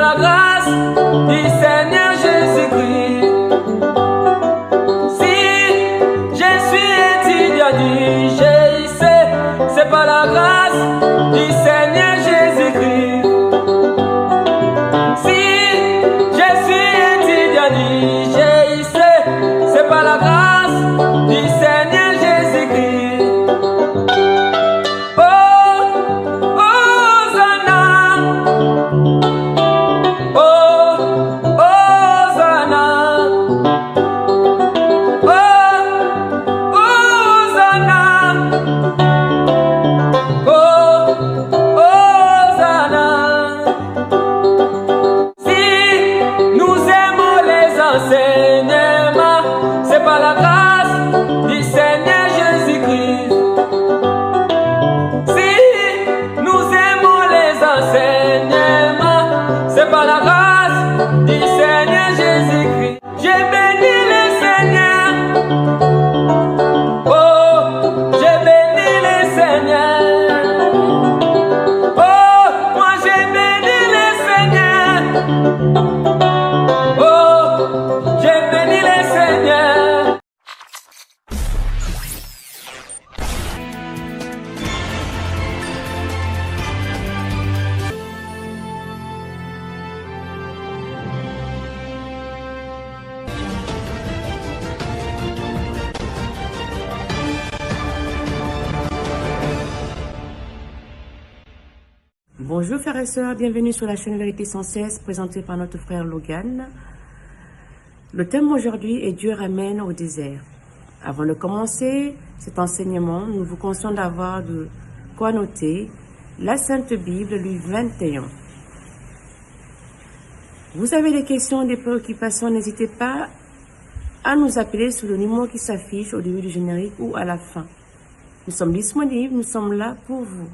la grâce du Seigneur Jésus-Christ. Si je suis étudiant du GIC, c'est par la grâce du Seigneur Jésus-Christ. Si je suis étudiant du GIC, c'est par la grâce du Seigneur Jésus-Christ. Oh, Hosanna. Oh, Hosanna. Oh, Hosanna. Oh, Hosanna. Si nous aimons les enseignements, c'est par la grâce du Seigneur Jésus-Christ. Si nous aimons les enseignements, c'est par la grâce du Seigneur Jésus-Christ. J'ai béni le Seigneur. Oh, j'ai béni le Seigneur. Oh, moi j'ai béni le Seigneur. Oh, j'ai béni le Seigneur. Bonjour frères et sœurs, bienvenue sur la chaîne Vérité sans cesse présentée par notre frère Logan. Le thème aujourd'hui est Dieu ramène au désert. Avant de commencer cet enseignement, nous vous conseillons d'avoir de quoi noter la Sainte Bible, livre 21. Vous avez des questions, des préoccupations, n'hésitez pas à nous appeler sur le numéro qui s'affiche au début du générique ou à la fin. Nous sommes disponibles, nous sommes là pour vous.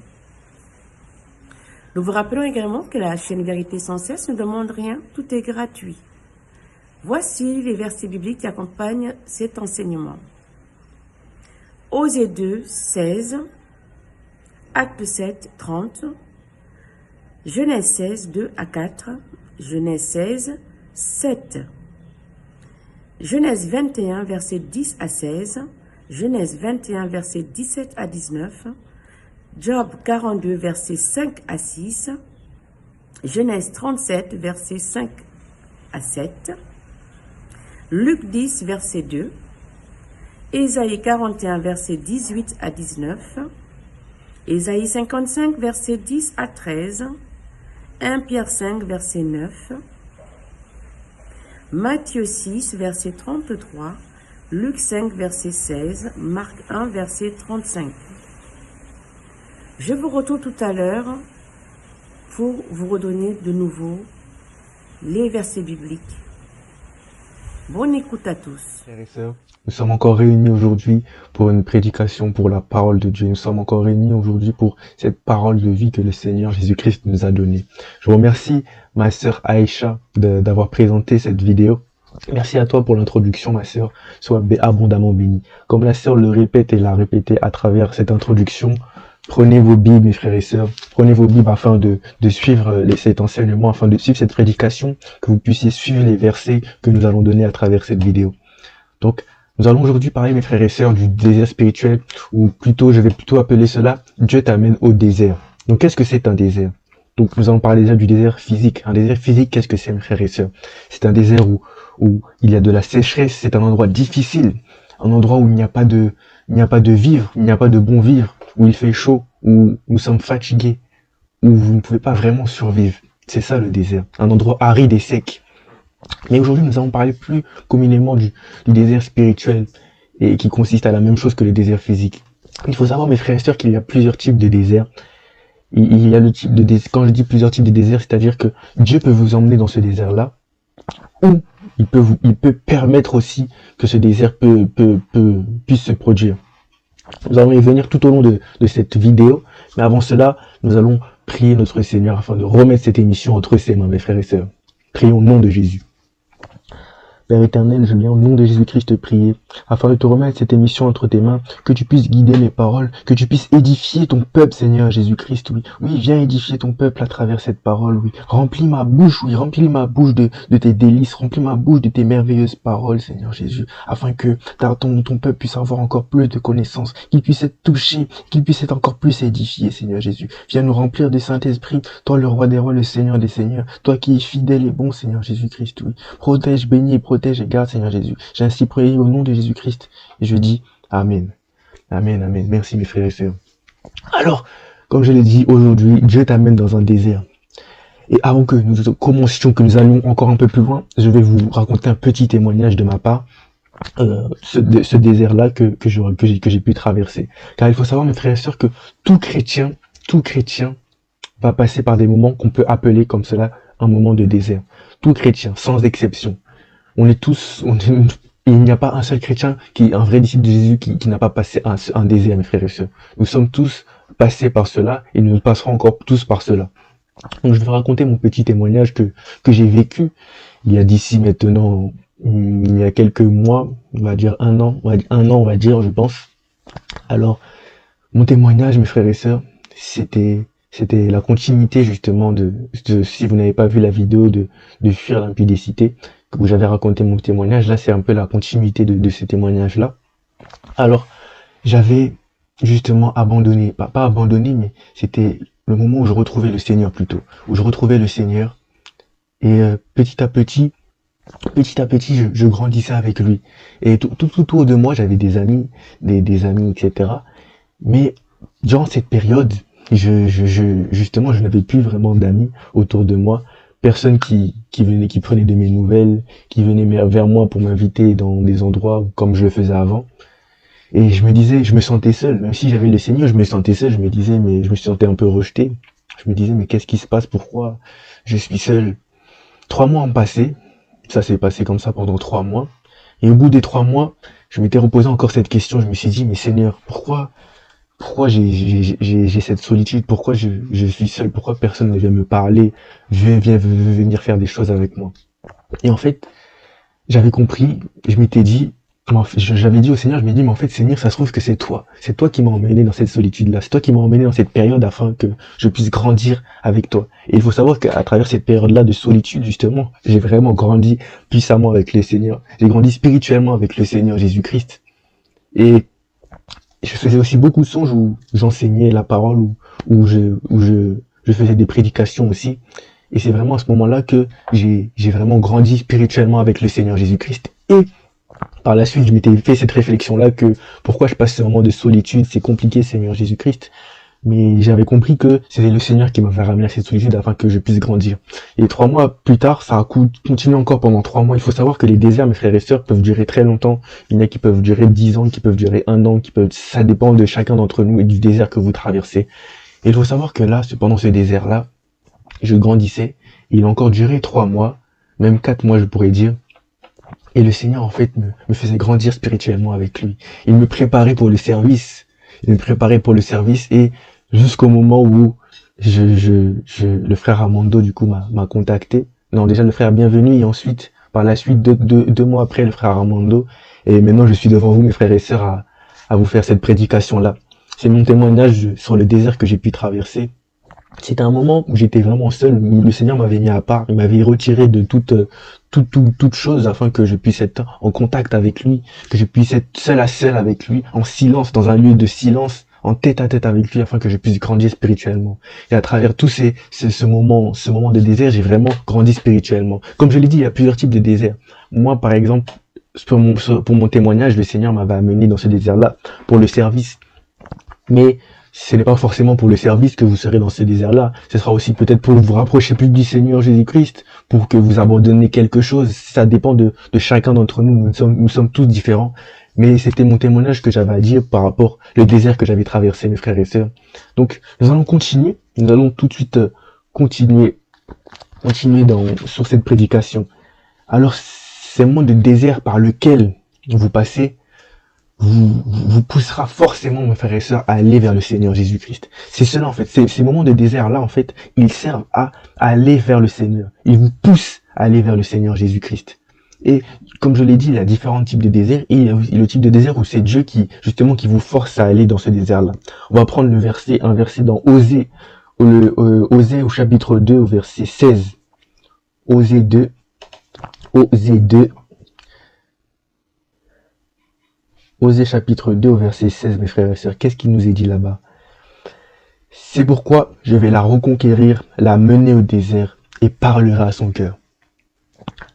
Nous vous rappelons également que la chaîne Vérité sans cesse ne demande rien, tout est gratuit. Voici les versets bibliques qui accompagnent cet enseignement. Osée 2, 16, Acte 7, 30, Genèse 16, 2 à 4, Genèse 16, 7, Genèse 21, verset 10 à 16, Genèse 21, verset 17 à 19, Job 42, versets 5 à 6, Genèse 37, versets 5 à 7, Luc 10, verset 2, Ésaïe 41, versets 18 à 19, Ésaïe 55, versets 10 à 13, 1 Pierre 5, verset 9, Matthieu 6, verset 33, Luc 5, verset 16, Marc 1, verset 35. Je vous retrouve tout à l'heure pour vous redonner de nouveau les versets bibliques. Bonne écoute à tous. Frères et sœurs, nous sommes encore réunis aujourd'hui pour une prédication pour la parole de Dieu. Nous sommes encore réunis aujourd'hui pour cette parole de vie que le Seigneur Jésus-Christ nous a donnée. Je remercie ma sœur Aïcha d'avoir présenté cette vidéo. Merci à toi pour l'introduction, ma sœur. Sois abondamment bénie. Comme la sœur le répète et l'a répété à travers cette introduction, prenez vos Bibles, mes frères et sœurs. Prenez vos Bibles afin de suivre cet enseignement, afin de suivre cette prédication, que vous puissiez suivre les versets que nous allons donner à travers cette vidéo. Donc, nous allons aujourd'hui parler, mes frères et sœurs, du désert spirituel, ou plutôt, je vais plutôt appeler cela « Dieu t'amène au désert ». Donc, qu'est-ce que c'est un désert? Donc, nous allons parler déjà du désert physique. Un désert physique, qu'est-ce que c'est, mes frères et sœurs? C'est un désert où il y a de la sécheresse, c'est un endroit difficile, un endroit où il n'y a pas de vivre, il n'y a pas de bon vivre, où il fait chaud, où nous sommes fatigués, où vous ne pouvez pas vraiment survivre. C'est ça le désert, un endroit aride et sec. Mais aujourd'hui, nous allons parler plus communément du désert spirituel, et qui consiste à la même chose que le désert physique. Il faut savoir, mes frères et sœurs, qu'il y a plusieurs types de déserts. Il y a le type de désert, quand je dis plusieurs types de déserts, c'est-à-dire que Dieu peut vous emmener dans ce désert-là, ou il peut permettre aussi que ce désert puisse se produire. Nous allons y venir tout au long de cette vidéo, mais avant cela, nous allons prier notre Seigneur afin de remettre cette émission entre ses mains, mes frères et sœurs. Prions au nom de Jésus. Père éternel, je viens au nom de Jésus-Christ te prier, afin de te remettre cette émission entre tes mains, que tu puisses guider mes paroles, que tu puisses édifier ton peuple, Seigneur Jésus-Christ, oui. Oui, viens édifier ton peuple à travers cette parole, oui. Remplis ma bouche, oui, remplis ma bouche de tes délices, remplis ma bouche de tes merveilleuses paroles, Seigneur Jésus, afin que ton peuple puisse avoir encore plus de connaissances, qu'il puisse être touché, qu'il puisse être encore plus édifié, Seigneur Jésus. Viens nous remplir de Saint-Esprit, toi le roi des rois, le Seigneur des seigneurs, toi qui es fidèle et bon, Seigneur Jésus-Christ, oui. Protège, bénis, protège et garde, Seigneur Jésus. J'ai ainsi prié au nom de Jésus-Christ et je dis Amen. Amen, amen. Merci mes frères et sœurs. Alors, comme je l'ai dit, aujourd'hui, Dieu t'amène dans un désert. Et avant que nous commencions, que nous allions encore un peu plus loin, je vais vous raconter un petit témoignage de ma part. Ce désert-là que j'ai pu traverser. Car il faut savoir, mes frères et sœurs, que tout chrétien va passer par des moments qu'on peut appeler comme cela un moment de désert. Tout chrétien, sans exception. Il n'y a pas un seul chrétien un vrai disciple de Jésus qui n'a pas passé un désert, mes frères et sœurs. Nous sommes tous passés par cela et nous passerons encore tous par cela. Donc je vais raconter mon petit témoignage que j'ai vécu il y a d'ici maintenant, il y a quelques mois, on va dire un an, je pense. Alors, mon témoignage, mes frères et sœurs, c'était la continuité justement de si vous n'avez pas vu la vidéo de fuir l'impudicité, où j'avais raconté mon témoignage, là c'est un peu la continuité de ce témoignage-là. Alors, j'avais justement abandonné, pas abandonné, mais c'était le moment où je retrouvais le Seigneur plutôt, où je retrouvais le Seigneur, et petit à petit, je grandissais avec lui. Et tout autour de moi, j'avais des amis, des amis, etc. Mais durant cette période, justement, je n'avais plus vraiment d'amis autour de moi. Personne qui prenait de mes nouvelles, qui venait vers moi pour m'inviter dans des endroits comme je le faisais avant. Et je me sentais seul. Même si j'avais le Seigneur, je me sentais seul. Je me sentais un peu rejeté. Je me disais, mais qu'est-ce qui se passe? Pourquoi je suis seul? 3 mois ont passé. Ça s'est passé comme ça pendant 3 mois. Et au bout des 3 mois, je m'étais reposé encore cette question. Je me suis dit, mais Seigneur, pourquoi j'ai cette solitude? Pourquoi je suis seul? Pourquoi personne ne vient me parler, veut venir faire des choses avec moi? Et en fait, j'avais compris, je m'étais dit, j'avais dit au Seigneur, je m'ai dit, mais en fait, Seigneur, ça se trouve que c'est toi qui m'as emmené dans cette solitude-là, c'est toi qui m'as emmené dans cette période afin que je puisse grandir avec toi. Et il faut savoir qu'à travers cette période-là de solitude, justement, j'ai vraiment grandi puissamment avec le Seigneur. J'ai grandi spirituellement avec le Seigneur Jésus-Christ. Et je faisais aussi beaucoup de songes où j'enseignais la parole, où je faisais des prédications aussi. Et c'est vraiment à ce moment-là que j'ai vraiment grandi spirituellement avec le Seigneur Jésus-Christ. Et par la suite, je m'étais fait cette réflexion-là que pourquoi je passe ce moment de solitude, c'est compliqué, Seigneur Jésus-Christ. Mais j'avais compris que c'était le Seigneur qui m'avait ramené à cette solitude afin que je puisse grandir. Et 3 mois plus tard, ça a continué encore pendant 3 mois. Il faut savoir que les déserts, mes frères et sœurs, peuvent durer très longtemps. Il y en a qui peuvent durer 10 ans, qui peuvent durer 1 an, ça dépend de chacun d'entre nous et du désert que vous traversez. Et il faut savoir que là, pendant ce désert-là, je grandissais. Il a encore duré 3 mois, même 4 mois, je pourrais dire. Et le Seigneur, en fait, me faisait grandir spirituellement avec lui. Il me préparait pour le service. Et jusqu'au moment où le frère Armando, du coup, m'a contacté. Non, déjà, le frère Bienvenu, et ensuite, par la suite, 2 mois après, le frère Armando. Et maintenant, je suis devant vous, mes frères et sœurs, à vous faire cette prédication-là. C'est mon témoignage sur le désert que j'ai pu traverser. C'était un moment où j'étais vraiment seul, où le Seigneur m'avait mis à part, il m'avait retiré de toute chose afin que je puisse être en contact avec lui, que je puisse être seul à seul avec lui, en silence, dans un lieu de silence, en tête à tête avec lui afin que je puisse grandir spirituellement. Et à travers tout ce moment de désert, j'ai vraiment grandi spirituellement. Comme je l'ai dit, il y a plusieurs types de déserts. Moi, par exemple, pour mon témoignage, le Seigneur m'avait amené dans ce désert-là pour le service. Mais ce n'est pas forcément pour le service que vous serez dans ce désert-là. Ce sera aussi peut-être pour vous rapprocher plus du Seigneur Jésus-Christ, pour que vous abandonniez quelque chose. Ça dépend de chacun d'entre nous. Nous sommes tous différents. Mais c'était mon témoignage que j'avais à dire par rapport au désert que j'avais traversé, mes frères et sœurs. Donc, nous allons continuer. Nous allons tout de suite continuer sur cette prédication. Alors, ces moments de désert par lequel vous passez, vous poussera forcément, mes frères et sœurs, à aller vers le Seigneur Jésus-Christ. C'est cela, en fait. Ces moments de désert-là, en fait, ils servent à aller vers le Seigneur. Ils vous poussent à aller vers le Seigneur Jésus-Christ. Et comme je l'ai dit, il y a différents types de déserts, et il y a aussi le type de désert où c'est Dieu qui, justement, qui vous force à aller dans ce désert-là. On va prendre un verset dans Osée, Osée au chapitre 2, au verset 16. Osée 2, Osée chapitre 2 au verset 16, mes frères et sœurs. Qu'est-ce qu'il nous est dit là-bas? C'est pourquoi je vais la reconquérir, la mener au désert et parlerai à son cœur.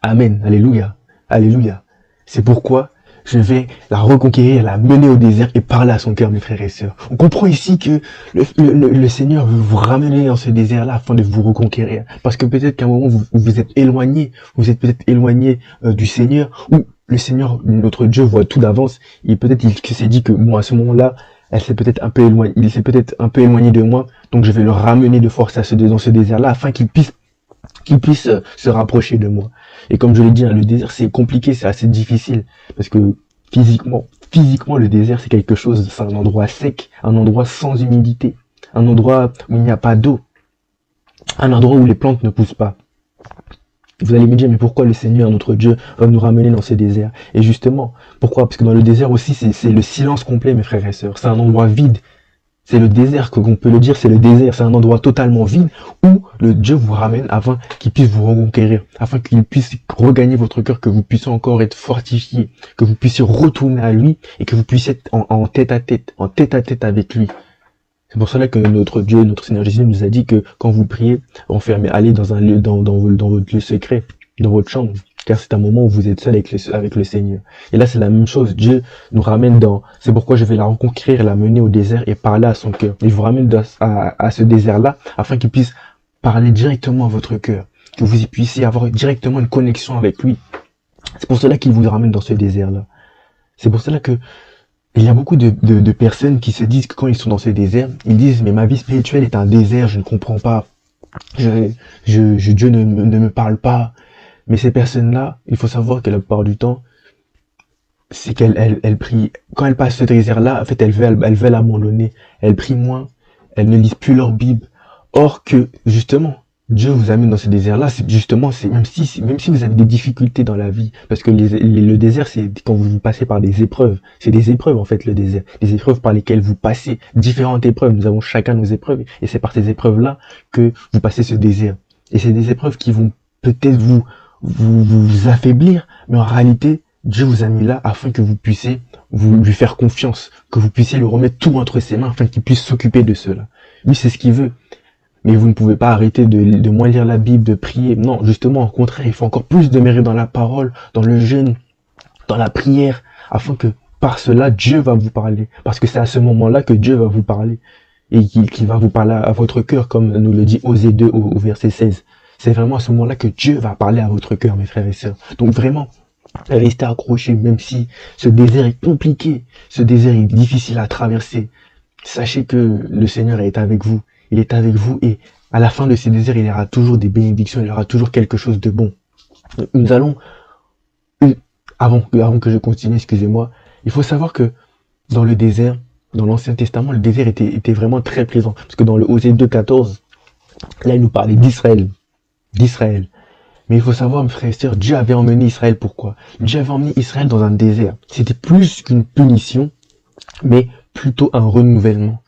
Amen. Alléluia. Alléluia. C'est pourquoi je vais la reconquérir, la mener au désert et parler à son cœur, mes frères et sœurs. On comprend ici que le Seigneur veut vous ramener dans ce désert-là afin de vous reconquérir. Parce que peut-être qu'à un moment, vous êtes éloigné, vous êtes peut-être éloigné du Seigneur, ou le Seigneur, notre Dieu, voit tout d'avance, et peut-être qu'il s'est dit que, bon, à ce moment-là, il s'est peut-être un peu éloigné de moi, donc je vais le ramener de force dans ce désert-là afin qu'il puisse se rapprocher de moi. Et comme je l'ai dit, hein, le désert c'est compliqué, c'est assez difficile, parce que physiquement le désert c'est quelque chose, c'est un endroit sec, un endroit sans humidité, un endroit où il n'y a pas d'eau, un endroit où les plantes ne poussent pas. Vous allez me dire, mais pourquoi le Seigneur, notre Dieu, va nous ramener dans ce désert? Et justement, pourquoi? Parce que dans le désert aussi, c'est le silence complet, mes frères et sœurs. C'est un endroit vide. C'est le désert, qu'on peut le dire, c'est le désert. C'est un endroit totalement vide où le Dieu vous ramène afin qu'il puisse vous reconquérir, afin qu'il puisse regagner votre cœur, que vous puissiez encore être fortifié, que vous puissiez retourner à lui et que vous puissiez être en tête à tête avec lui. C'est pour cela que notre Dieu, notre Seigneur Jésus nous a dit que quand vous priez, enfermez, allez dans un lieu, dans votre lieu secret, dans votre chambre, car c'est un moment où vous êtes seul avec le Seigneur. Et là, c'est la même chose. Dieu nous ramène c'est pourquoi je vais la reconquérir, la mener au désert et parler à son cœur. Il vous ramène à ce désert-là afin qu'il puisse parler directement à votre cœur, que vous puissiez avoir directement une connexion avec lui. C'est pour cela qu'il vous ramène dans ce désert-là. C'est pour cela que il y a beaucoup de personnes qui se disent que quand ils sont dans ce désert, ils disent, mais ma vie spirituelle est un désert, je ne comprends pas. Dieu ne me parle pas. Mais ces personnes-là, il faut savoir que la plupart du temps, c'est qu'elles prient. Quand elles passent ce désert-là, en fait, elles veulent abandonner. Elles prient moins. Elles ne lisent plus leur Bible. Or que, justement, Dieu vous amène dans ce désert-là, même si vous avez des difficultés dans la vie, parce que le désert, c'est quand vous passez par des épreuves. C'est des épreuves, en fait, le désert. Des épreuves par lesquelles vous passez, différentes épreuves. Nous avons chacun nos épreuves, et c'est par ces épreuves-là que vous passez ce désert. Et c'est des épreuves qui vont peut-être vous affaiblir, mais en réalité, Dieu vous a mis là afin que vous puissiez lui faire confiance, que vous puissiez lui remettre tout entre ses mains afin qu'il puisse s'occuper de cela. Lui, c'est ce qu'il veut. Mais vous ne pouvez pas arrêter de moins lire la Bible, de prier. Non, justement, au contraire, il faut encore plus demeurer dans la parole, dans le jeûne, dans la prière, afin que par cela, Dieu va vous parler. Parce que c'est à ce moment-là que Dieu va vous parler. Et qu'il va vous parler à votre cœur, comme nous le dit Osée 2 au verset 16. C'est vraiment à ce moment-là que Dieu va parler à votre cœur, mes frères et sœurs. Donc vraiment, restez accrochés, même si ce désert est compliqué, ce désert est difficile à traverser. Sachez que le Seigneur est avec vous. Il est avec vous et à la fin de ces déserts, il y aura toujours des bénédictions, il y aura toujours quelque chose de bon. Nous allons, avant que je continue, excusez-moi, il faut savoir que dans le désert, dans l'Ancien Testament, le désert était vraiment très présent. Parce que dans le Osée 2,14, là, il nous parlait d'Israël. Mais il faut savoir, mes frères et sœurs, Dieu avait emmené Israël. Pourquoi? Dieu avait emmené Israël dans un désert. C'était plus qu'une punition, mais plutôt un renouvellement.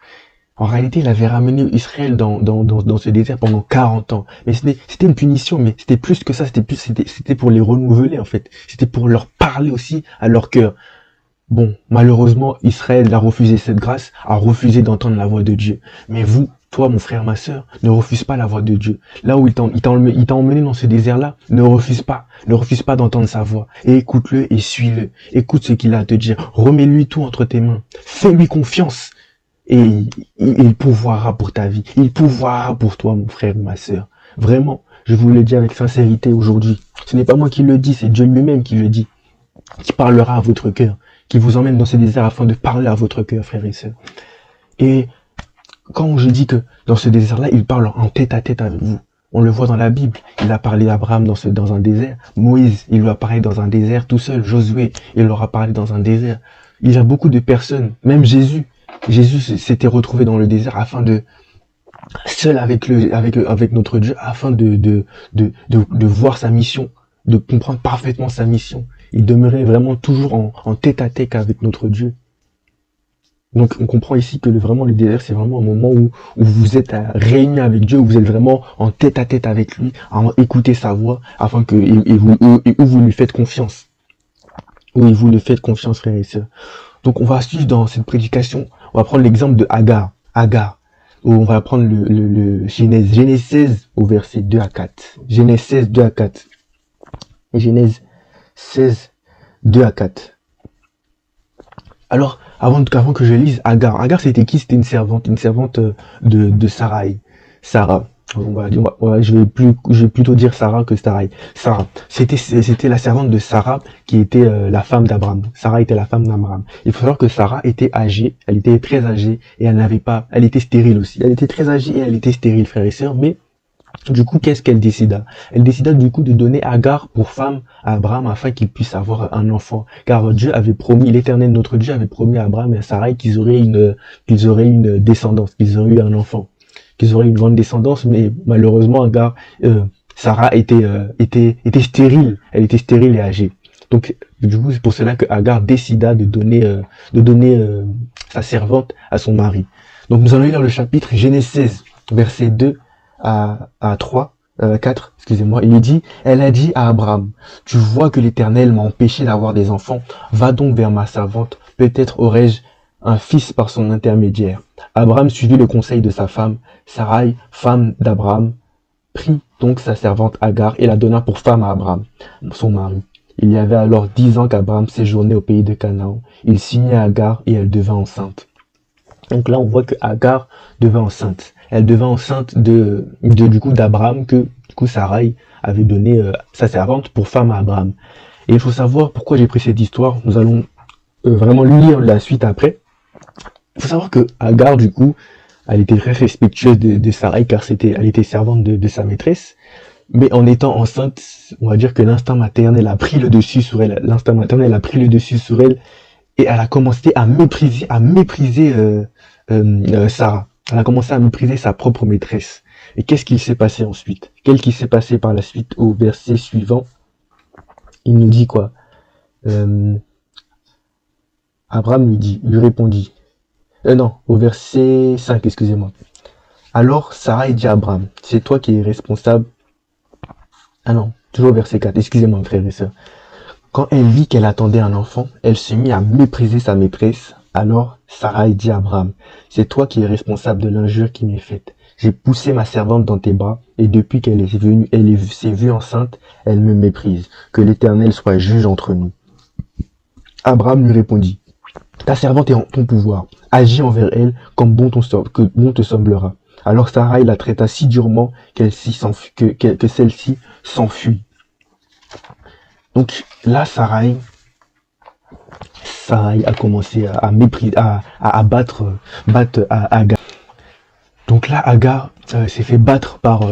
En réalité, il avait ramené Israël dans ce désert pendant 40 ans. Mais c'était une punition, mais c'était plus que ça. C'était pour les renouveler, en fait. C'était pour leur parler aussi à leur cœur. Bon, malheureusement, Israël a refusé cette grâce, a refusé d'entendre la voix de Dieu. Mais vous, toi, mon frère, ma sœur, ne refuse pas la voix de Dieu. Là où il t'a emmené dans ce désert-là, ne refuse pas d'entendre sa voix. Et écoute-le et suis-le. Écoute ce qu'il a à te dire. Remets-lui tout entre tes mains. Fais-lui confiance. Et il pourvoira pour ta vie. Il pourvoira pour toi, mon frère ou ma sœur. Vraiment, je vous le dis avec sincérité aujourd'hui. Ce n'est pas moi qui le dis, c'est Dieu lui-même qui le dit. Qui parlera à votre cœur. Qui vous emmène dans ce désert afin de parler à votre cœur, frères et sœurs. Et quand je dis que dans ce désert-là, il parle en tête à tête avec vous. On le voit dans la Bible. Il a parlé d'Abraham dans un désert. Moïse, il lui a parlé dans un désert tout seul. Josué, il leur a parlé dans un désert. Il y a beaucoup de personnes, même Jésus s'était retrouvé dans le désert afin seul avec notre Dieu, afin de voir sa mission de comprendre parfaitement sa mission. Il demeurait vraiment toujours en tête à tête avec notre Dieu. Donc on comprend ici que vraiment le désert, c'est vraiment un moment où vous êtes réunis avec Dieu, où vous êtes vraiment en tête à tête avec lui, à écouter sa voix, afin que où vous lui faites confiance. Où vous lui faites confiance, frères et sœurs. Donc on va suivre dans cette prédication, on va prendre l'exemple de Agar. Où on va prendre le Genèse 16 au verset 2 à 4. Genèse 16, 2 à 4. Genèse 16, 2 à 4. Alors, avant que je lise, Agar c'était qui? C'était une servante de Sarai. Sarah. Je vais plutôt dire Sarah que Sarai. Sarah. C'était la servante de Sarah qui était la femme d'Abraham. Sarah était la femme d'Abraham. Il faut savoir que Sarah était âgée, elle était très âgée et elle était stérile aussi. Elle était très âgée et elle était stérile, frères et sœurs, mais du coup, qu'est-ce qu'elle décida? Elle décida du coup de donner Agar pour femme à Abraham afin qu'il puisse avoir un enfant. Car Dieu avait promis, l'Éternel, notre Dieu, avait promis à Abraham et à Sarai qu'ils auraient une descendance, qu'ils auraient eu un enfant, qu'ils auraient une grande descendance. Mais malheureusement, Sarah était stérile. Elle était stérile et âgée. Donc, du coup, c'est pour cela que Agar décida de donner sa servante à son mari. Donc, nous allons lire le chapitre Genèse 16, verset 2 à 4, excusez-moi. Il lui dit, elle a dit à Abraham, tu vois que l'Éternel m'a empêché d'avoir des enfants, va donc vers ma servante, peut-être aurai-je un fils par son intermédiaire. Abraham suivit le conseil de sa femme, Sarai, femme d'Abraham, prit donc sa servante Agar et la donna pour femme à Abraham, son mari. Il y avait alors 10 ans qu'Abraham séjournait au pays de Canaan. Il signa Agar et elle devint enceinte. Donc là, on voit que Agar devint enceinte. Elle devint enceinte du coup d'Abraham, que du coup Sarai avait donné sa servante pour femme à Abraham. Et il faut savoir pourquoi j'ai pris cette histoire. Nous allons vraiment lire la suite après. Il faut savoir que Agar, du coup, elle était très respectueuse de Sarai car elle était servante de sa maîtresse. Mais en étant enceinte, on va dire que l'instinct maternel a pris le dessus sur elle. L'instinct maternel a pris le dessus sur elle et elle a commencé à mépriser Sarah. Elle a commencé à mépriser sa propre maîtresse. Et qu'est-ce qu'il s'est passé ensuite? Qu'est-ce qui s'est passé par la suite au verset suivant? Il nous dit quoi? Abraham lui répondit. Au verset 5, excusez-moi. Alors Sarah dit à Abraham, c'est toi qui es responsable. Ah non, toujours au verset 4, excusez-moi frères et sœurs. Quand elle vit qu'elle attendait un enfant, elle se mit à mépriser sa maîtresse. Alors Sarai dit à Abraham, c'est toi qui es responsable de l'injure qui m'est faite. J'ai poussé ma servante dans tes bras, et depuis qu'elle s'est vue enceinte, elle me méprise. Que l'Éternel soit juge entre nous. Abraham lui répondit, ta servante est en ton pouvoir. Agis envers elle comme bon te semblera. Alors Sarai la traita si durement que celle-ci s'enfuit. Donc là, Sarai a commencé à mépriser, à battre Agar. Donc là, Agar s'est fait battre par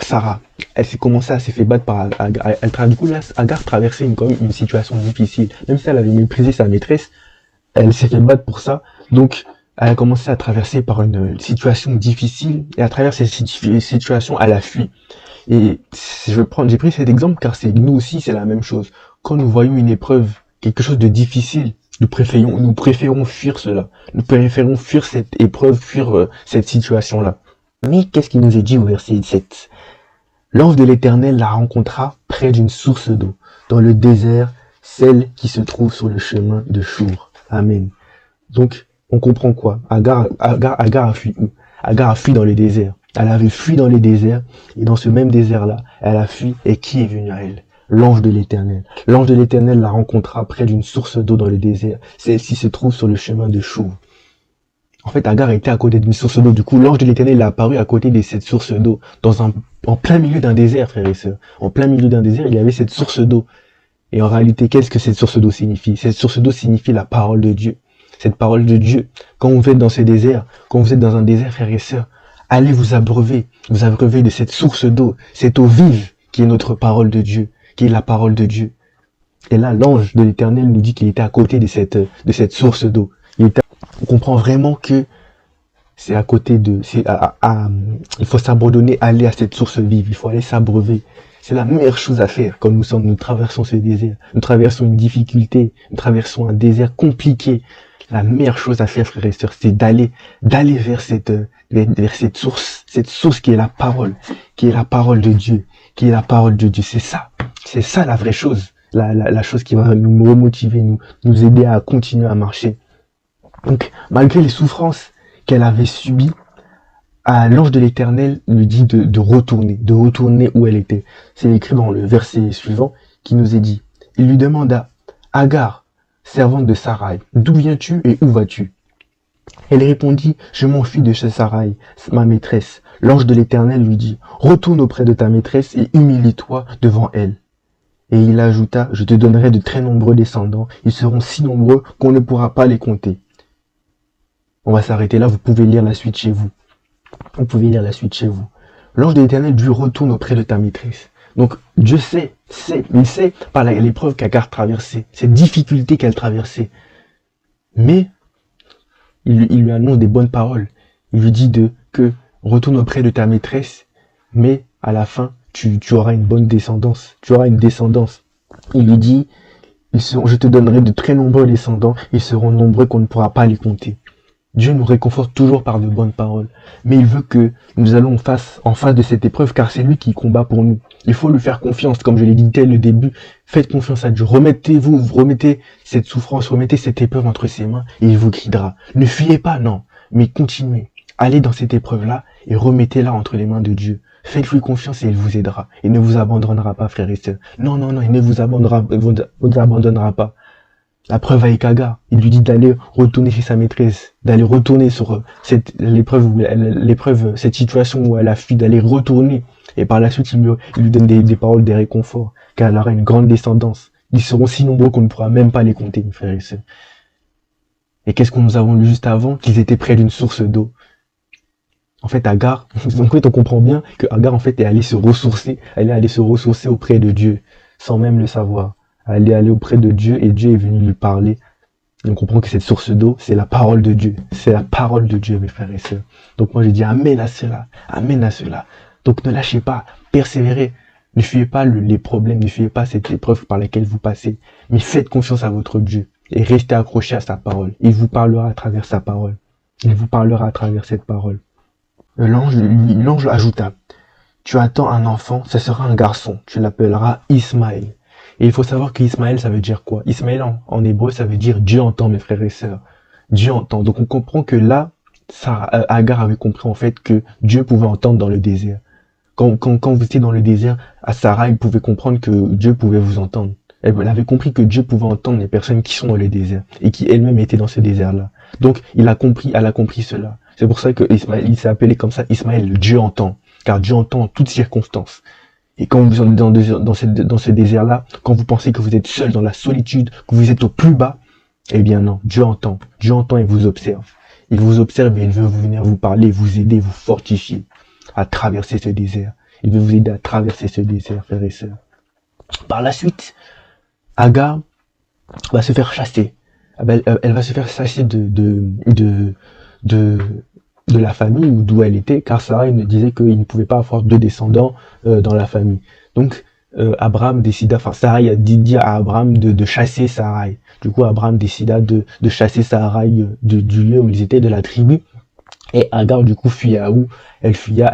Sarah. Elle s'est fait battre par Agar. Du coup, là, Agar traversait une situation difficile. Même si elle avait méprisé sa maîtresse, elle s'est fait battre pour ça. Donc, elle a commencé à traverser par une situation difficile. Et à travers cette situation, elle a fui. Et j'ai pris cet exemple car nous aussi, c'est la même chose. Quand nous voyons une épreuve, quelque chose de difficile, nous préférons fuir cela. Nous préférons fuir cette épreuve, fuir cette situation-là. Mais qu'est-ce qu'il nous est dit au verset 7? L'ange de l'Éternel la rencontra près d'une source d'eau, dans le désert, celle qui se trouve sur le chemin de Chour. Amen. Donc, on comprend quoi? Agar a fui où? Agar a fui dans le désert. Elle avait fui dans les déserts, et dans ce même désert-là, elle a fui, et qui est venu à elle? L'ange de l'Éternel. L'ange de l'Éternel la rencontra près d'une source d'eau dans le désert. Celle-ci se trouve sur le chemin de Chour. En fait, Agar était à côté d'une source d'eau. Du coup, l'ange de l'Éternel est apparu à côté de cette source d'eau, en plein milieu d'un désert, frères et sœurs. En plein milieu d'un désert, il y avait cette source d'eau. Et en réalité, qu'est-ce que cette source d'eau signifie? Cette source d'eau signifie la parole de Dieu. Cette parole de Dieu. Quand vous êtes dans ces déserts, quand vous êtes dans un désert, frères et sœurs, allez vous abreuver de cette source d'eau, cette eau vive qui est notre parole de Dieu, qui est la parole de Dieu. Et là, l'ange de l'Éternel nous dit qu'il était à côté de cette source d'eau. On comprend vraiment que c'est à côté il faut s'abandonner, aller à cette source vive, il faut aller s'abreuver. C'est la meilleure chose à faire quand nous traversons ce désert. Nous traversons une difficulté, nous traversons un désert compliqué. La meilleure chose à faire, frères et sœurs, c'est d'aller vers cette source qui est la parole de Dieu, qui est la parole de Dieu. C'est ça la vraie chose, la chose qui va nous remotiver, nous aider à continuer à marcher. Donc, malgré les souffrances qu'elle avait subies, l'ange de l'Éternel lui dit de retourner où elle était. C'est écrit dans le verset suivant qui nous est dit. Il lui demanda, Agar, servante de Sarai, d'où viens-tu et où vas-tu? Elle répondit, je m'enfuis de chez Sarai, ma maîtresse. L'ange de l'Éternel lui dit, retourne auprès de ta maîtresse et humilie-toi devant elle. Et il ajouta, je te donnerai de très nombreux descendants, ils seront si nombreux qu'on ne pourra pas les compter. On va s'arrêter là, vous pouvez lire la suite chez vous. L'ange de l'Éternel lui retourne auprès de ta maîtresse. Donc Dieu il sait par l'épreuve qu'Agar traversait, ces difficultés qu'elle traversait. Mais il lui annonce des bonnes paroles. Il lui dit que retourne auprès de ta maîtresse, mais à la fin, tu auras une bonne descendance. Tu auras une descendance. Il lui dit, je te donnerai de très nombreux descendants, ils seront nombreux qu'on ne pourra pas les compter. Dieu nous réconforte toujours par de bonnes paroles, mais il veut que nous allons en face de cette épreuve, car c'est lui qui combat pour nous. Il faut lui faire confiance, comme je l'ai dit dès le début. Faites confiance à Dieu. Remettez cette souffrance, remettez cette épreuve entre ses mains, et il vous guidera. Ne fuyez pas, non, mais continuez. Allez dans cette épreuve-là et remettez-la entre les mains de Dieu. Faites-lui confiance et il vous aidera. Il ne vous abandonnera pas, frères et sœurs. Non, il ne vous abandonnera pas. La preuve avec Agar, il lui dit d'aller retourner chez sa maîtresse, d'aller retourner sur cette situation où elle a fui, d'aller retourner. Et par la suite, il lui donne des paroles de réconfort, car elle aura une grande descendance. Ils seront si nombreux qu'on ne pourra même pas les compter, mes frères et sœurs. Et qu'est-ce que nous avons lu juste avant? Qu'ils étaient près d'une source d'eau. En fait, Agar, on comprend bien que Agar, en fait, est allée se ressourcer auprès de Dieu, sans même le savoir. Elle est allée auprès de Dieu et Dieu est venu lui parler. On comprend que cette source d'eau, c'est la parole de Dieu. C'est la parole de Dieu, mes frères et sœurs. Donc moi, je dis amen à cela. Amen à cela. Donc ne lâchez pas, persévérez. Ne fuyez pas les problèmes, ne fuyez pas cette épreuve par laquelle vous passez. Mais faites confiance à votre Dieu et restez accrochés à sa parole. Il vous parlera à travers sa parole. Il vous parlera à travers cette parole. L'ange ajouta, tu attends un enfant, ce sera un garçon. Tu l'appelleras Ismaël. Et il faut savoir qu'Ismaël, ça veut dire quoi? Ismaël, en hébreu, ça veut dire Dieu entend, mes frères et sœurs. Dieu entend. Donc on comprend que là, Agar avait compris en fait que Dieu pouvait entendre dans le désert. Quand vous étiez dans le désert, à Sarah, il pouvait comprendre que Dieu pouvait vous entendre. Elle avait compris que Dieu pouvait entendre les personnes qui sont dans le désert et qui elles-mêmes étaient dans ce désert-là. Donc elle a compris cela. C'est pour ça que Ismaël, il s'est appelé comme ça, Ismaël, Dieu entend. Car Dieu entend en toutes circonstances. Et quand vous êtes dans ce désert-là, quand vous pensez que vous êtes seul dans la solitude, que vous êtes au plus bas, eh bien non, Dieu entend. Dieu entend et vous observe. Il vous observe et il veut venir vous parler, vous aider, vous fortifier à traverser ce désert. Il veut vous aider à traverser ce désert, frères et sœurs. Par la suite, Agar va se faire chasser. Elle va se faire chasser de la famille ou d'où elle était, car Sarah ne disait qu'il ne pouvait pas avoir deux descendants dans la famille. Donc Sarah a dit à Abraham de chasser Sarai. Du coup, Abraham décida de chasser Sarai du lieu où ils étaient, de la tribu. Et Agar, du coup, fuya où? Elle fuya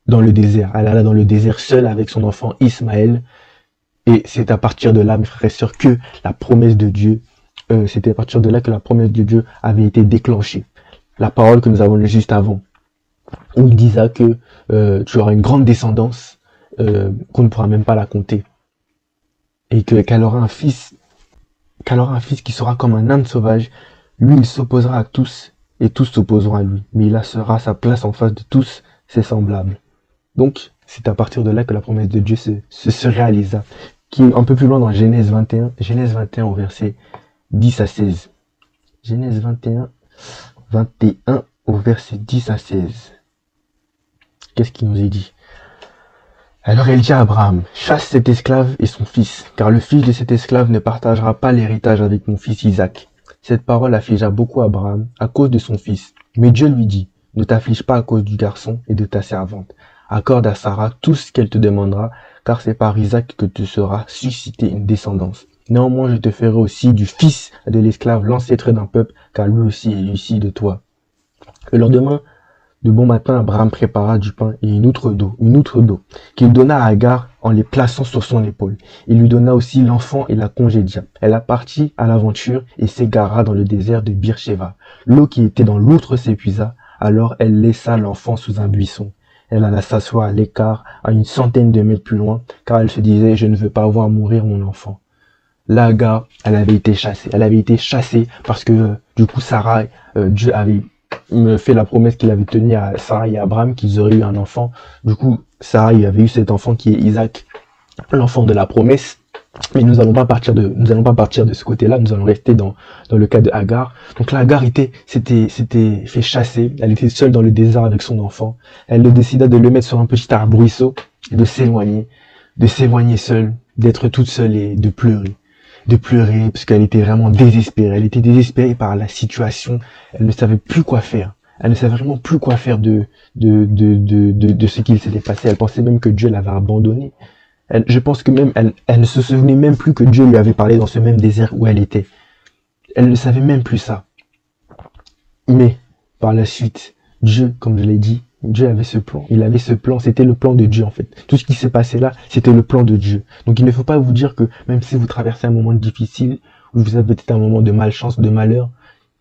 dans le désert. Elle alla dans le désert seule avec son enfant Ismaël. Et c'est à partir de là, mes frères et sœurs, que la promesse de Dieu, avait été déclenchée. La parole que nous avons lue juste avant, où il disait que tu auras une grande descendance qu'on ne pourra même pas la compter, et qu'elle aura un fils qui sera comme un âne sauvage. Lui, il s'opposera à tous et tous s'opposeront à lui, mais il assurera sa place en face de tous ses semblables. Donc c'est à partir de là que la promesse de Dieu se réalisa, qui est un peu plus loin dans Genèse 21 au verset 10 à 16. Genèse 21 au verset 10 à 16. Qu'est-ce qu'il nous est dit? Alors elle dit à Abraham, chasse cet esclave et son fils, car le fils de cet esclave ne partagera pas l'héritage avec mon fils Isaac. Cette parole affligea beaucoup Abraham à cause de son fils. Mais Dieu lui dit, ne t'afflige pas à cause du garçon et de ta servante. Accorde à Sarah tout ce qu'elle te demandera, car c'est par Isaac que te sera suscité une descendance. Néanmoins, je te ferai aussi du fils de l'esclave, l'ancêtre d'un peuple, car lui aussi est issu de toi. Le lendemain, de bon matin, Abraham prépara du pain et une outre d'eau, qu'il donna à Agar en les plaçant sur son épaule. Il lui donna aussi l'enfant et la congédia. Elle partit à l'aventure et s'égara dans le désert de Beersheba. L'eau qui était dans l'outre s'épuisa, alors elle laissa l'enfant sous un buisson. Elle alla s'asseoir à l'écart, à une centaine de mètres plus loin, car elle se disait, je ne veux pas voir mourir mon enfant. Là, Agar, elle avait été chassée. Elle avait été chassée parce que, du coup, Sarah, Dieu avait me fait la promesse qu'il avait tenue à Sarah et à Abraham qu'ils auraient eu un enfant. Du coup, Sarah il avait eu cet enfant qui est Isaac, l'enfant de la promesse. Mais nous allons pas partir de ce côté-là. Nous allons rester dans le cas de Agar. Donc là, Agar s'était fait chasser. Elle était seule dans le désert avec son enfant. Elle décida de le mettre sur un petit arbrisseau et de s'éloigner seule, d'être toute seule et de pleurer parce qu'elle était vraiment désespérée. Elle était désespérée par la situation. Elle ne savait plus quoi faire. Elle ne savait vraiment plus quoi faire de ce qu'il s'était passé. Elle pensait même que Dieu l'avait abandonnée. Je pense que même elle ne se souvenait même plus que Dieu lui avait parlé dans ce même désert où elle était. Elle ne savait même plus ça. Mais par la suite, Dieu, comme je l'ai dit, Dieu avait ce plan. Il avait ce plan. C'était le plan de Dieu, en fait. Tout ce qui s'est passé là, c'était le plan de Dieu. Donc, il ne faut pas vous dire que même si vous traversez un moment difficile, ou vous avez peut-être un moment de malchance, de malheur,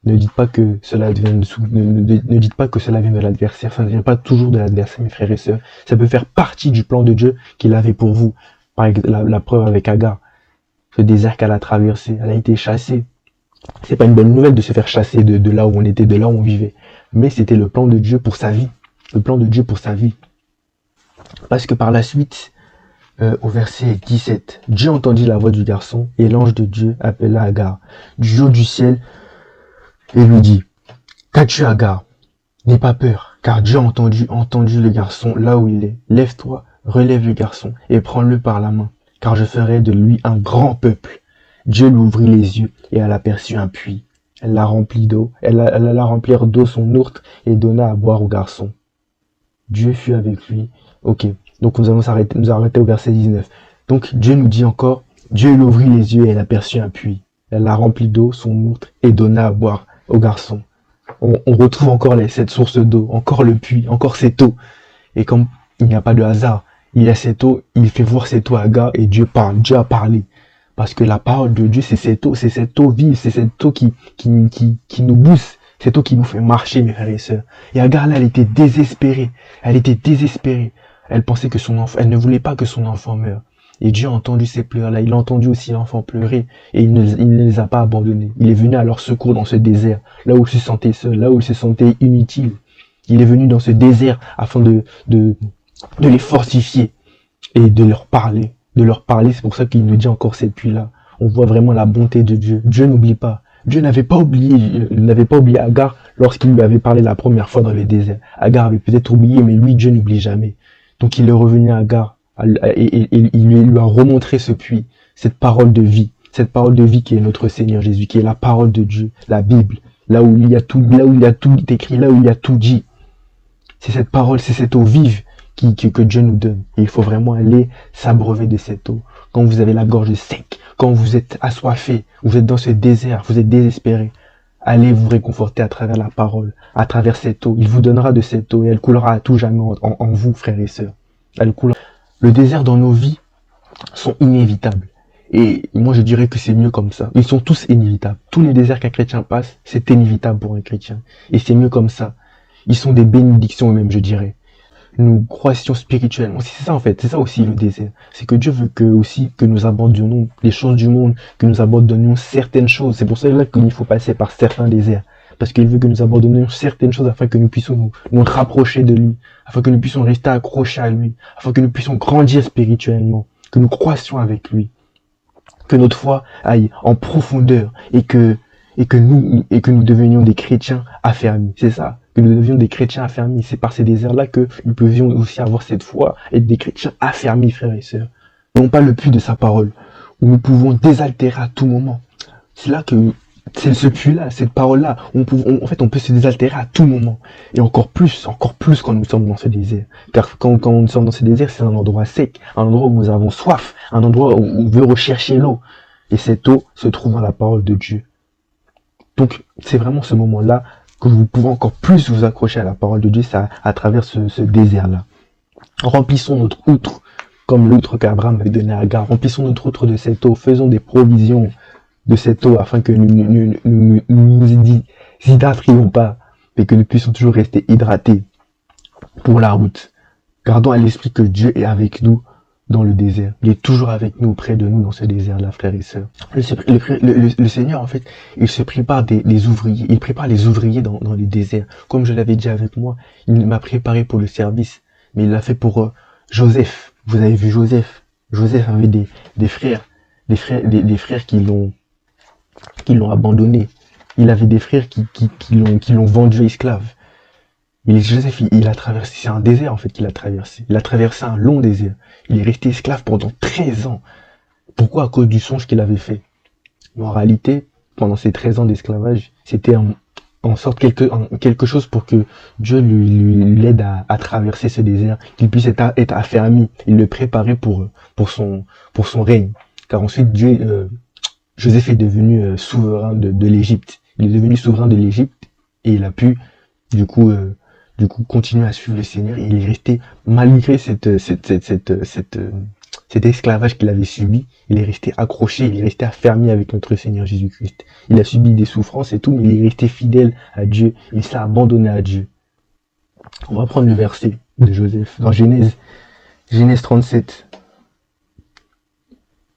ne dites pas que cela vient ne dites pas que cela vient de l'adversaire. Ça ne vient pas toujours de l'adversaire, mes frères et sœurs. Ça peut faire partie du plan de Dieu qu'il avait pour vous. Par exemple, la preuve avec Agar. Ce désert qu'elle a traversé. Elle a été chassée. C'est pas une bonne nouvelle de se faire chasser de là où on était, de là où on vivait. Mais c'était le plan de Dieu pour sa vie. Le plan de Dieu pour sa vie. Parce que par la suite, au verset 17, Dieu entendit la voix du garçon et l'ange de Dieu appela Agar du haut du ciel et lui dit, qu'as-tu Agar? N'aie pas peur, car Dieu a entendu le garçon là où il est. Lève-toi, relève le garçon et prends-le par la main, car je ferai de lui un grand peuple. Dieu lui ouvrit les yeux et elle aperçut un puits. Elle la remplit d'eau, elle alla remplir d'eau son ourte et donna à boire au garçon. Dieu fut avec lui. Ok, donc nous allons nous arrêter au verset 19. Donc Dieu nous dit encore, Dieu lui ouvrit les yeux et elle aperçut un puits. Elle la remplit d'eau son ourte et donna à boire au garçon. On retrouve encore cette source d'eau, encore le puits, encore cette eau. Et comme il n'y a pas de hasard, il y a cette eau, il fait voir cette eau à Agar et Dieu parle, Dieu a parlé. Parce que la parole de Dieu, c'est cette eau vive, c'est cette eau qui nous booste, cette eau qui nous fait marcher, mes frères et sœurs. Et Agar là, elle était désespérée. Elle pensait que elle ne voulait pas que son enfant meure. Et Dieu a entendu ces pleurs-là, il a entendu aussi l'enfant pleurer, et il ne les a pas abandonnés. Il est venu à leur secours dans ce désert, là où il se sentait seul, là où il se sentait inutile. Il est venu dans ce désert afin de les fortifier et de leur parler. C'est pour ça qu'il nous dit encore cette pluie-là. On voit vraiment la bonté de Dieu. Dieu n'oublie pas. Dieu n'avait pas oublié Agar lorsqu'il lui avait parlé la première fois dans le désert. Agar avait peut-être oublié, mais lui, Dieu n'oublie jamais. Donc il est revenu à Agar et il lui a remontré ce puits, cette parole de vie qui est notre Seigneur Jésus, qui est la parole de Dieu, la Bible, là où il y a tout écrit, là où il y a tout dit. C'est cette parole, c'est cette eau vive que Dieu nous donne. Et il faut vraiment aller s'abreuver de cette eau. Quand vous avez la gorge sec, quand vous êtes assoiffé, vous êtes dans ce désert, vous êtes désespéré, allez vous réconforter à travers la parole, à travers cette eau. Il vous donnera de cette eau et elle coulera à tout jamais en vous, frères et sœurs. Elle coulera. Le désert dans nos vies sont inévitables. Et moi, je dirais que c'est mieux comme ça. Ils sont tous inévitables. Tous les déserts qu'un chrétien passe, c'est inévitable pour un chrétien. Et c'est mieux comme ça. Ils sont des bénédictions eux-mêmes, je dirais. Nous croissions spirituellement. C'est ça en fait, c'est ça aussi le désert. C'est que Dieu veut que nous abandonnions les choses du monde, que nous abandonnions certaines choses. C'est pour ça qu'il faut passer par certains déserts. Parce qu'il veut que nous abandonnions certaines choses afin que nous puissions nous rapprocher de lui, afin que nous puissions rester accrochés à lui, afin que nous puissions grandir spirituellement, que nous croissions avec lui, que notre foi aille en profondeur et que nous devenions des chrétiens affermis. C'est ça. Que nous devions des chrétiens affermis. C'est par ces déserts-là que nous pouvions aussi avoir cette foi, être des chrétiens affermis, frères et sœurs. Non pas le puits de sa parole, où nous pouvons désaltérer à tout moment. C'est là que c'est ce puits-là, cette parole-là, en fait, on peut se désaltérer à tout moment. Et encore plus quand nous sommes dans ce désert. Car quand nous sommes dans ce désert, c'est un endroit sec, un endroit où nous avons soif, un endroit où on veut rechercher l'eau. Et cette eau se trouve dans la parole de Dieu. Donc, c'est vraiment ce moment-là que vous pouvez encore plus vous accrocher à la parole de Dieu, c'est à travers ce désert-là. Remplissons notre outre, comme l'outre qu'Abraham avait donné à Agar. Remplissons notre outre de cette eau, faisons des provisions de cette eau afin que nous nous hydratrions pas, mais que nous puissions toujours rester hydratés pour la route. Gardons à l'esprit que Dieu est avec nous dans le désert. Il est toujours avec nous, près de nous dans ce désert-là, frères et sœurs. Le Seigneur, en fait, il se prépare des ouvriers. Il prépare les ouvriers dans les déserts. Comme je l'avais dit avec moi, il m'a préparé pour le service, mais il l'a fait pour Joseph. Vous avez vu Joseph. Joseph avait des frères qui l'ont abandonné. Il avait des frères qui l'ont vendu esclave. Mais Joseph, il a traversé, c'est un désert en fait qu'il a traversé. Il a traversé un long désert. Il est resté esclave pendant 13 ans. Pourquoi? À cause du songe qu'il avait fait. Mais en réalité, pendant ces 13 ans d'esclavage, c'était en sorte quelque chose pour que Dieu l'aide à traverser ce désert, qu'il puisse être affermi. Il le préparait pour son règne. Car ensuite, Joseph est devenu souverain de l'Égypte. Il est devenu souverain de l'Égypte et il a pu, du coup, continuer à suivre le Seigneur. Et il est resté, malgré cet esclavage qu'il avait subi, il est resté accroché, il est resté affermi avec notre Seigneur Jésus-Christ. Il a subi des souffrances et tout, mais il est resté fidèle à Dieu. Il s'est abandonné à Dieu. On va prendre le verset de Joseph dans Genèse 37.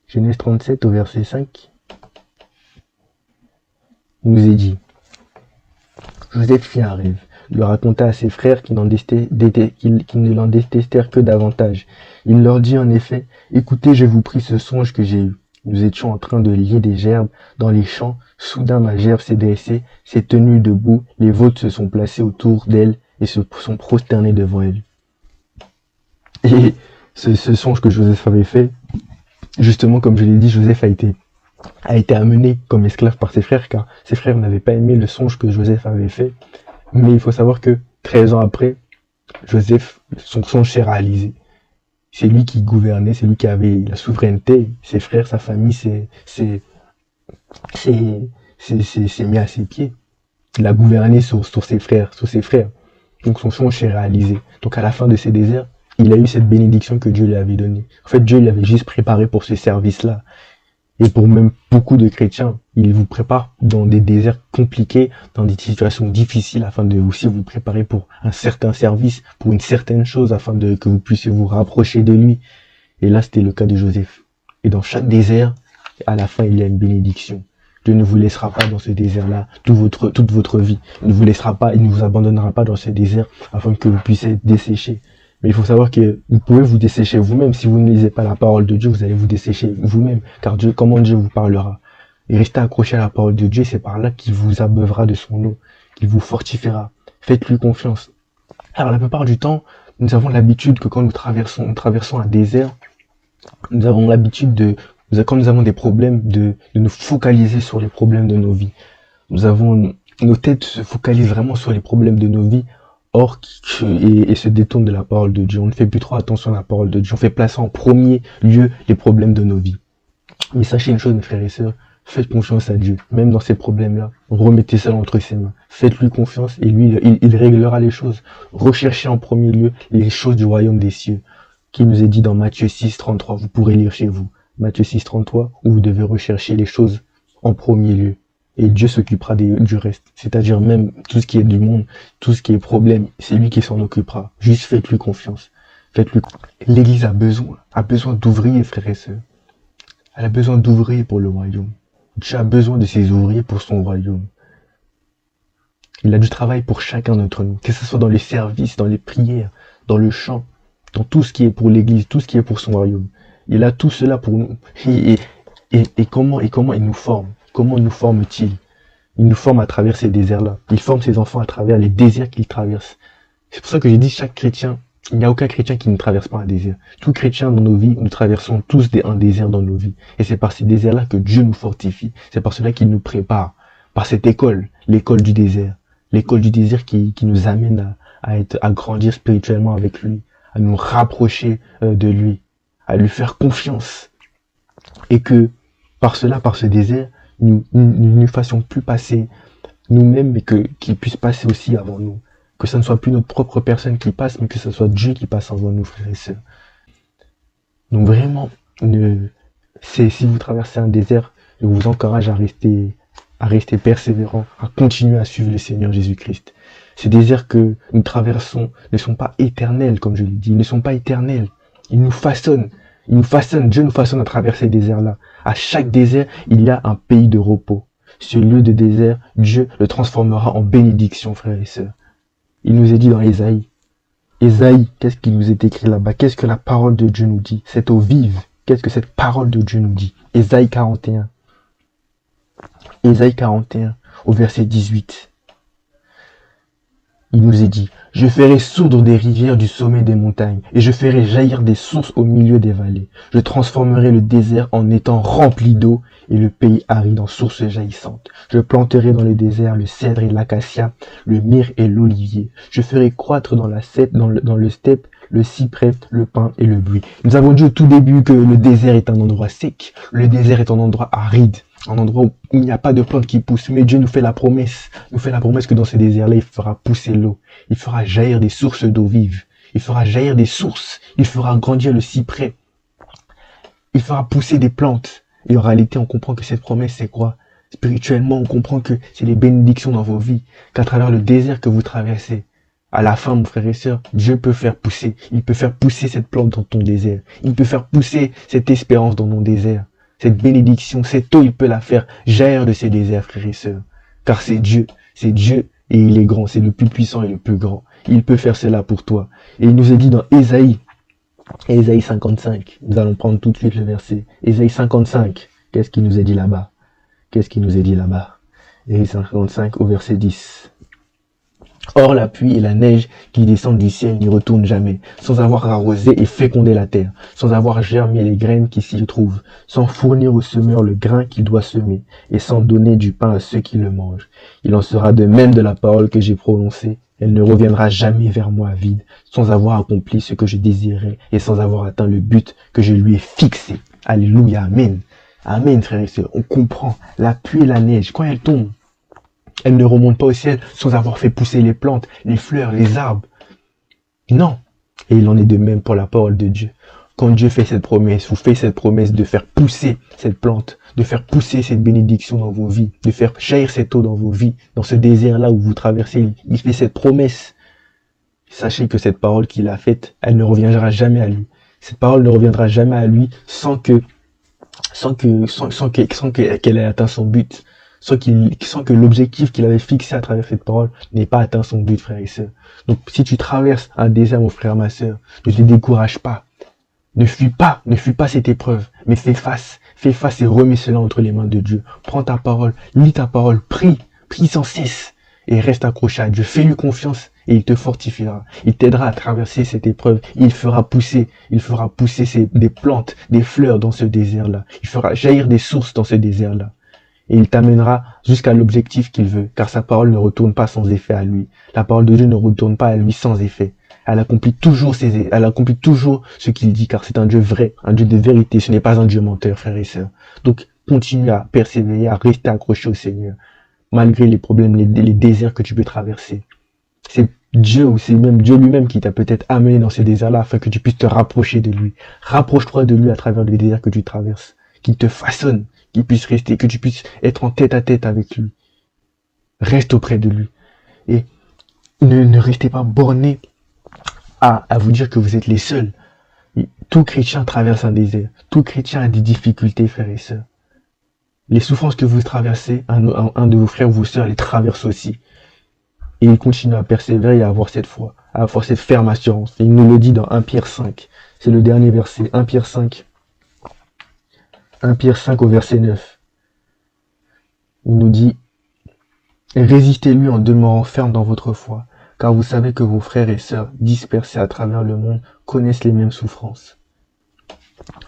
Genèse 37 au verset 5. Il nous est dit: Joseph fit un rêve, le raconta à ses frères qui ne l'en détestèrent que davantage. Il leur dit en effet: écoutez, je vous prie ce songe que j'ai eu. Nous étions en train de lier des gerbes dans les champs. Soudain ma gerbe s'est dressée, s'est tenue debout, les vôtres se sont placés autour d'elle et se sont prosternés devant elle. Et ce songe que Joseph avait fait, justement, comme je l'ai dit, Joseph a été amené comme esclave par ses frères, car ses frères n'avaient pas aimé le songe que Joseph avait fait. Mais il faut savoir que 13 ans après, Joseph, son songe s'est réalisé. C'est lui qui gouvernait, c'est lui qui avait la souveraineté. Ses frères, sa famille s'est mis à ses pieds. Il a gouverné sur ses frères. Donc son songe s'est réalisé. Donc à la fin de ces déserts, il a eu cette bénédiction que Dieu lui avait donnée. En fait, Dieu l'avait juste préparé pour ce service-là. Et pour même beaucoup de chrétiens, il vous prépare dans des déserts compliqués, dans des situations difficiles, afin de aussi vous préparer pour un certain service, pour une certaine chose, afin que vous puissiez vous rapprocher de lui. Et là, c'était le cas de Joseph. Et dans chaque désert, à la fin, il y a une bénédiction. Dieu ne vous laissera pas dans ce désert-là toute votre vie. Il ne vous laissera pas, il ne vous abandonnera pas dans ce désert, afin que vous puissiez être desséchés. Mais il faut savoir que vous pouvez vous dessécher vous-même. Si vous ne lisez pas la parole de Dieu, vous allez vous dessécher vous-même. Car comment Dieu vous parlera? Et restez accroché à la parole de Dieu, c'est par là qu'il vous abeuvera de son eau, qu'il vous fortifiera. Faites-lui confiance. Alors la plupart du temps, nous avons l'habitude que quand nous traversons un désert, nous avons l'habitude quand nous avons des problèmes, de nous focaliser sur les problèmes de nos vies. Nos têtes se focalisent vraiment sur les problèmes de nos vies, et se détournent de la parole de Dieu. On ne fait plus trop attention à la parole de Dieu. On fait placer en premier lieu les problèmes de nos vies. Mais sachez une chose, mes frères et sœurs, faites confiance à Dieu. Même dans ces problèmes-là, remettez ça entre ses mains. Faites-lui confiance et lui, il réglera les choses. Recherchez en premier lieu les choses du royaume des cieux, qui nous est dit dans Matthieu 6, 33. Vous pourrez lire chez vous. Matthieu 6, 33, où vous devez rechercher les choses en premier lieu. Et Dieu s'occupera du reste. C'est-à-dire même tout ce qui est du monde, tout ce qui est problème, c'est lui qui s'en occupera. Juste faites-lui confiance. L'église a besoin d'ouvriers, frères et sœurs. Elle a besoin d'ouvriers pour le royaume. Dieu a besoin de ses ouvriers pour son royaume. Il a du travail pour chacun d'entre nous. Que ce soit dans les services, dans les prières, dans le chant, dans tout ce qui est pour l'église, tout ce qui est pour son royaume. Il a tout cela pour nous. Et comment il nous forme? Comment nous forme-t-il? Il nous forme à travers ces déserts-là. Il forme ses enfants à travers les déserts qu'ils traversent. C'est pour ça que j'ai dit chaque chrétien, il n'y a aucun chrétien qui ne traverse pas un désert. Tout chrétien dans nos vies, nous traversons tous un désert dans nos vies. Et c'est par ces déserts-là que Dieu nous fortifie. C'est par cela qu'il nous prépare par cette école, l'école du désert. L'école du désert qui nous amène à grandir spirituellement avec lui, à nous rapprocher de lui, à lui faire confiance. Et que par cela, par ce désert, nous ne fassions plus passer nous-mêmes, mais qu'il puisse passer aussi avant nous. Que ce ne soit plus notre propre personne qui passe, mais que ce soit Dieu qui passe avant nous, frères et sœurs. Donc vraiment, si vous traversez un désert, je vous encourage à rester persévérant, à continuer à suivre le Seigneur Jésus-Christ. Ces déserts que nous traversons ne sont pas éternels, comme je l'ai dit, ils ne sont pas éternels. Ils nous façonnent. Dieu nous façonne à travers ces déserts-là. À chaque désert, il y a un pays de repos. Ce lieu de désert, Dieu le transformera en bénédiction, frères et sœurs. Il nous est dit dans Ésaïe. Ésaïe, qu'est-ce qu'il nous est écrit là-bas? Qu'est-ce que la parole de Dieu nous dit? Cette eau vive. Qu'est-ce que cette parole de Dieu nous dit? Ésaïe 41. Ésaïe 41, au verset 18. Il nous est dit, « Je ferai sourdre des rivières du sommet des montagnes, et je ferai jaillir des sources au milieu des vallées. Je transformerai le désert en étang rempli d'eau, et le pays aride en sources jaillissantes. Je planterai dans le désert le cèdre et l'acacia, le myrrhe et l'olivier. Je ferai croître dans le steppe le cyprès, le pin et le buis. » Nous avons dit au tout début que le désert est un endroit sec, le désert est un endroit aride, un endroit où il n'y a pas de plantes qui poussent. Mais Dieu nous fait la promesse que dans ce désert-là, il fera pousser l'eau. Il fera jaillir des sources d'eau vive. Il fera jaillir des sources. Il fera grandir le cyprès. Il fera pousser des plantes. Et en réalité, on comprend que cette promesse, c'est quoi? Spirituellement, on comprend que c'est les bénédictions dans vos vies, qu'à travers le désert que vous traversez, à la fin, mon frère et sœur, Dieu peut faire pousser. Il peut faire pousser cette plante dans ton désert. Il peut faire pousser cette espérance dans mon désert. Cette bénédiction, cette eau, il peut la faire jaillir de ces déserts, frères et sœurs. Car c'est Dieu et il est grand, c'est le plus puissant et le plus grand. Il peut faire cela pour toi. Et il nous est dit dans Ésaïe 55, nous allons prendre tout de suite le verset. Ésaïe 55, qu'est-ce qu'il nous est dit là-bas? Ésaïe 55 au verset 10. Or la pluie et la neige qui descendent du ciel n'y retournent jamais, sans avoir arrosé et fécondé la terre, sans avoir germé les graines qui s'y trouvent, sans fournir au semeur le grain qu'il doit semer, et sans donner du pain à ceux qui le mangent. Il en sera de même de la parole que j'ai prononcée. Elle ne reviendra jamais vers moi vide, sans avoir accompli ce que je désirais, et sans avoir atteint le but que je lui ai fixé. Alléluia, amen. Amen, frères et sœurs. On comprend. La pluie et la neige, quand elles tombent, elle ne remonte pas au ciel sans avoir fait pousser les plantes, les fleurs, les arbres. Non. Et il en est de même pour la parole de Dieu. Quand Dieu fait cette promesse, vous fait cette promesse de faire pousser cette plante, de faire pousser cette bénédiction dans vos vies, de faire jaillir cette eau dans vos vies, dans ce désert-là où vous traversez, il fait cette promesse. Sachez que cette parole qu'il a faite, elle ne reviendra jamais à lui. Cette parole ne reviendra jamais à lui sans qu'elle ait atteint son but. Sans que l'objectif qu'il avait fixé à travers cette parole n'ait pas atteint son but, frère et sœur. Donc, si tu traverses un désert, mon frère, ma sœur, ne te décourage pas. Ne fuis pas cette épreuve, mais fais face et remets cela entre les mains de Dieu. Prends ta parole, lis ta parole, prie sans cesse et reste accroché à Dieu. Fais-lui confiance et il te fortifiera. Il t'aidera à traverser cette épreuve. Il fera pousser des plantes, des fleurs dans ce désert-là. Il fera jaillir des sources dans ce désert-là. Et il t'amènera jusqu'à l'objectif qu'il veut, car sa parole ne retourne pas sans effet à lui. La parole de Dieu ne retourne pas à lui sans effet. Elle accomplit toujours ce qu'il dit, car c'est un Dieu vrai, un Dieu de vérité. Ce n'est pas un Dieu menteur, frères et sœurs. Donc, continue à persévérer, à rester accroché au Seigneur, malgré les problèmes, les déserts que tu peux traverser. C'est Dieu ou c'est même Dieu lui-même qui t'a peut-être amené dans ces déserts-là afin que tu puisses te rapprocher de lui. Rapproche-toi de lui à travers les déserts que tu traverses, qu'il te façonne, qu'il puisse rester, que tu puisses être en tête à tête avec lui. Reste auprès de lui. Et ne restez pas borné à vous dire que vous êtes les seuls. Tout chrétien traverse un désert. Tout chrétien a des difficultés, frères et sœurs. Les souffrances que vous traversez, un de vos frères ou vos sœurs les traverse aussi. Et il continue à persévérer et à avoir cette foi, à avoir cette ferme assurance. Et il nous le dit dans 1 Pierre 5. C'est le dernier verset. 1 Pierre 5 au verset 9. Il nous dit « Résistez-lui en demeurant ferme dans votre foi, car vous savez que vos frères et sœurs, dispersés à travers le monde, connaissent les mêmes souffrances. »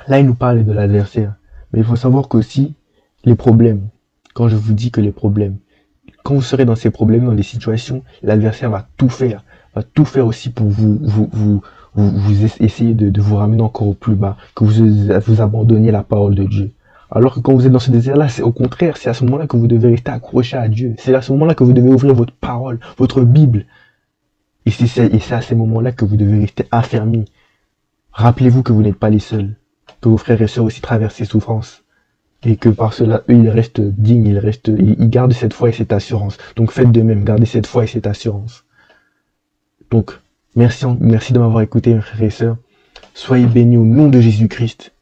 Là, il nous parle de l'adversaire. Mais il faut savoir qu'aussi, les problèmes, quand je vous dis que les problèmes, quand vous serez dans ces problèmes, dans des situations, l'adversaire va tout faire aussi pour essayer de vous ramener encore au plus bas, que vous abandonniez la parole de Dieu. Alors que quand vous êtes dans ce désert-là, c'est au contraire, c'est à ce moment-là que vous devez rester accroché à Dieu. C'est à ce moment-là que vous devez ouvrir votre parole, votre Bible. Et c'est à ces moments-là que vous devez rester affermi. Rappelez-vous que vous n'êtes pas les seuls, que vos frères et sœurs aussi traversent ces souffrances. Et que par cela, eux, ils restent dignes, ils gardent cette foi et cette assurance. Donc faites de même, gardez cette foi et cette assurance. Donc, merci de m'avoir écouté, mes frères et sœurs. Soyez bénis au nom de Jésus-Christ.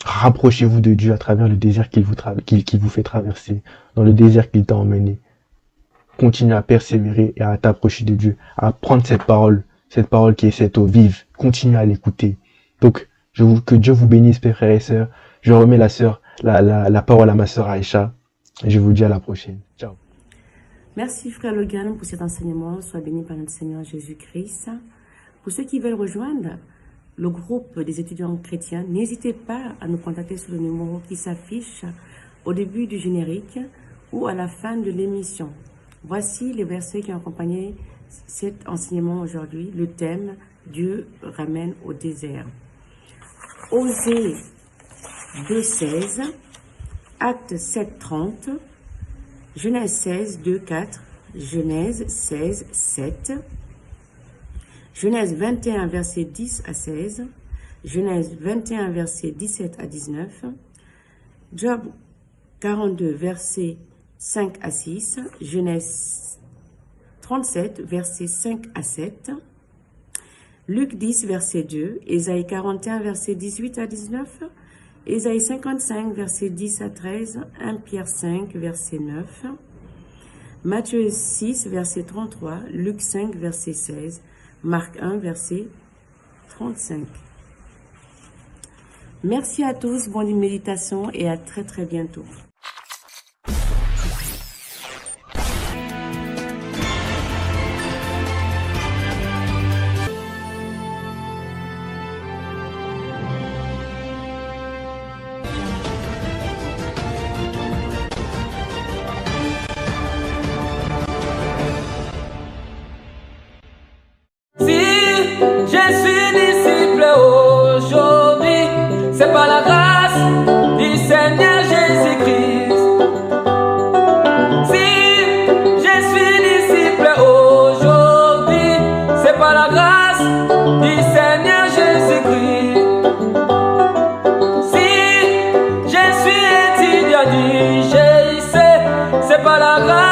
Rapprochez-vous de Dieu à travers le désert qu'il vous fait traverser, dans le désert qu'il t'a emmené. Continue à persévérer et à t'approcher de Dieu, à prendre cette parole qui est cette eau vive. Continue à l'écouter. Donc, que Dieu vous bénisse, mes frères et sœurs. Je remets la parole à ma sœur Aïcha. Et je vous dis à la prochaine. Ciao. Merci frère Logan pour cet enseignement. Sois béni par notre Seigneur Jésus-Christ. Pour ceux qui veulent rejoindre le groupe des étudiants chrétiens, n'hésitez pas à nous contacter sur le numéro qui s'affiche au début du générique ou à la fin de l'émission. Voici les versets qui ont accompagné cet enseignement aujourd'hui. Le thème « Dieu ramène au désert ». Osée 2,16, Actes 7,30, Genèse 16, 2, 4, Genèse 16, 7, Genèse 21, versets 10 à 16, Genèse 21, versets 17 à 19, Job 42, versets 5 à 6, Genèse 37, versets 5 à 7, Luc 10, verset 2, Ésaïe 41, verset 18 à 19, Ésaïe 55, verset 10 à 13, 1 Pierre 5, verset 9, Matthieu 6, verset 33, Luc 5, verset 16, Marc 1, verset 35. Merci à tous, bonne méditation et à très très bientôt. C'est par la grâce du Seigneur Jésus-Christ. Si je suis disciple aujourd'hui, c'est par la grâce du Seigneur Jésus-Christ. Si je suis étudiant du GIC, c'est par la grâce